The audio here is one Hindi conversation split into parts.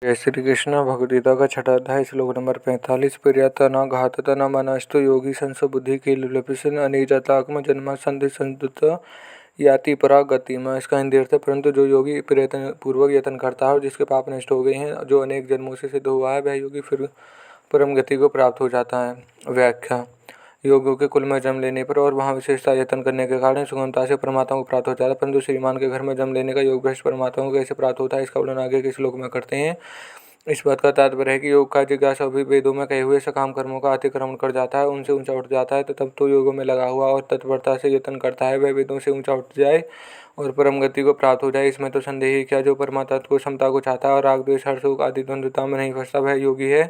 जय श्री कृष्ण। भगवद्गीता का छठा अध्याय श्लोक नंबर 45। प्रियता न घातता न मनस्तु योगी संसबुद्धि किलपिशन अनिजतात्म जन्म संधि संतुत याति परा गति में। इसका हिंदी अर्थ है, परंतु जो योगी प्रयत्न पूर्वक यत्न करता है और जिसके पाप नष्ट हो गए हैं, जो अनेक जन्मों से सिद्ध हुआ है, वह योगी फिर परम गति को प्राप्त हो जाता है। व्याख्या। योगियों के कुल में जन्म लेने पर और वहाँ विशेषता यत्न करने के कारण सुगमता से परमात्मा को प्राप्त हो जाता है, परंतु श्रीमान के घर में जन्म लेने का योग भ्रष्ट परमात्मा को कैसे प्राप्त होता है, इसका वर्णन आगे के श्लोक में करते हैं। इस बात का तात्पर्य है कि योग का जिज्ञासा भी वेदों में कहे हुए सकाम कर्मों का अतिक्रमण कर जाता है, उनसे ऊंचा उठ जाता है, तो तब तो योगों में लगा हुआ और तत्परता से यत्न करता है, वह वेदों से ऊंचा उठ जाए और परम गति को प्राप्त हो जाए। इसमें तो संदेह ही क्या। जो परमात्मा को समता को चाहता है और राग द्वेष हर्ष शोक आदि द्वंद्वता में नहीं फंसता, वह योगी है।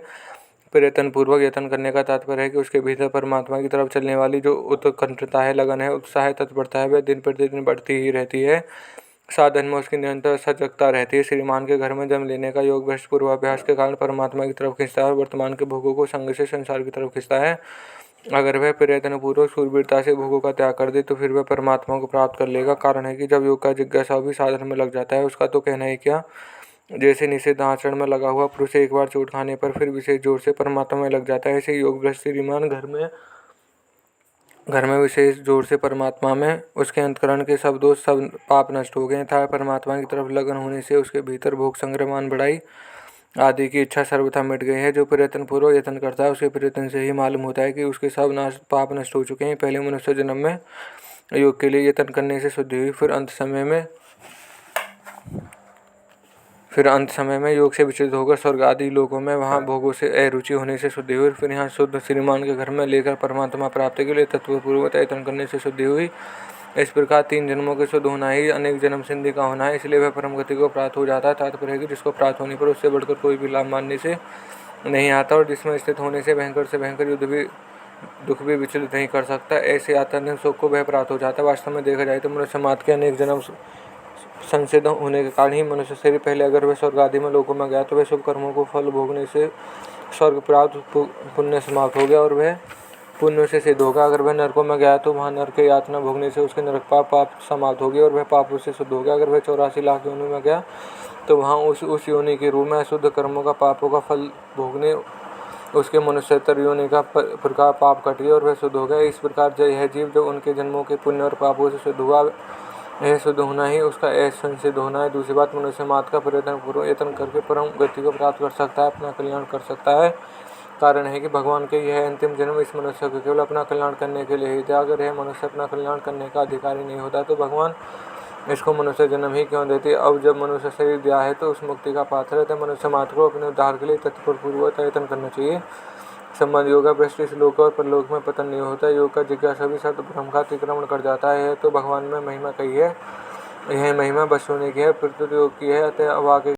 प्रयत्न पूर्वक यत्न करने का तात्पर्य है कि उसके भीतर परमात्मा की तरफ चलने वाली जो उत्कंठता है, लगन है, उत्साह है, तत्परता है, वह दिन प्रतिदिन बढ़ती ही रहती है। साधन में उसकी निरंतर सजगता रहती है। श्रीमान के घर में जन्म लेने का योग भ्रष्ट पूर्वाभ्यास के कारण परमात्मा की तरफ खींचता है और वर्तमान के भोगों को संग से संसार की तरफ खींचता है। अगर वह प्रयत्न पूर्वक शूरवीरता से भोगों का त्याग कर दे तो फिर वह परमात्मा को प्राप्त कर लेगा। कारण है कि जब योग का जिज्ञासा भी साधन में लग जाता है, उसका तो कहना ही क्या। जैसे निषिद्ध आचरण में लगा हुआ पुरुष एक बार चोट खाने पर फिर विशेष जोर से परमात्मा में लग जाता है, ऐसे योग भ्रष्ट श्रीमान घर में विशेष जोर से परमात्मा में उसके अंतकरण के सब दोष सब पाप नष्ट हो गए था। परमात्मा की तरफ लगन होने से उसके भीतर भोग संग्रह मान बढ़ाई आदि की इच्छा सर्वथा मिट गई है। जो प्रयत्न पूर्वक यत्न करता है, उसके प्रयत्न से ही मालूम होता है कि उसके सब पाप नष्ट हो चुके हैं। पहले मनुष्य जन्म में योग के लिए यत्न करने से शुद्धि हुई, फिर अंत समय में योग से विचलित होकर स्वर्ग आदि लोकों में वहाँ भोगों से अरुचि होने से शुद्धि हुई, फिर यहाँ शुद्ध श्रीमान के घर में लेकर परमात्मा प्राप्ति के लिए तत्वपूर्वक यत्न करने से शुद्धि हुई। इस प्रकार 3 जन्मों के शुद्ध होना ही अनेक जन्म सिद्धि का होना है, इसलिए वह परम गति को प्राप्त हो जाता है। तात्पर्य है कि जिसको प्राप्त होने पर उससे बढ़कर कोई भी लाभ मानने से नहीं आता और जिसमें स्थित होने से भयंकर से भयंकर दुख भी विचलित नहीं कर सकता, ऐसे आत्मनिक सुख को वह प्राप्त हो जाता है। वास्तव में देखा जाए तो मनुष्य मात्र के अनेक जन्म संसिद्ध होने के कारण ही मनुष्य से पहले अगर वह स्वर्ग आदि में लोकों में गया तो वह शुभ कर्मों को फल भोगने से स्वर्ग प्राप्त पुण्य समाप्त हो गया और वह पुण्य से सिद्ध होगा। अगर वह नरकों में गया तो वहाँ नरक की यातना भोगने से उसके नरक पाप समाप्त हो गए और वह पापों से शुद्ध हो गया। अगर वह 84 लाख योनि में गया तो वहाँ उस योनि के रूप में अशुद्ध कर्मों का पापों का फल भोगने उसके मनुष्यतर योनि का प्रकार पाप कट गया और वह शुद्ध हो गया। इस प्रकार यह जीव जो उनके जन्मों के पुण्य और पापों से शुद्ध हुआ, यह शुद्ध होना ही उसका संसिद्ध होना है। दूसरी बात, मनुष्य मात्र का प्रयत्न पूर्वक यत्न करके परम गति को प्राप्त कर सकता है, अपना कल्याण कर सकता है। कारण है कि भगवान के यह अंतिम जन्म इस मनुष्य को केवल अपना कल्याण करने के लिए ही दिया। अगर यह मनुष्य अपना कल्याण करने का अधिकारी नहीं होता तो भगवान इसको मनुष्य जन्म ही क्यों देते। अब जब मनुष्य शरीर दिया है तो उस मुक्ति का पात्र है, तो मनुष्य मात्र को अपने उद्धार के लिए तत्परपूर्वक यत्न करना चाहिए। संबंध योगा भ्रष्ट इस लोक और परलोक में पतन नहीं होता। योग का जिज्ञासा भी सत्य ब्रह्म का अतिक्रमण कर जाता है। तो भगवान में महिमा कही है, यह महिमा बस होने की है, प्रत्युत योग की है। अतः अब आगे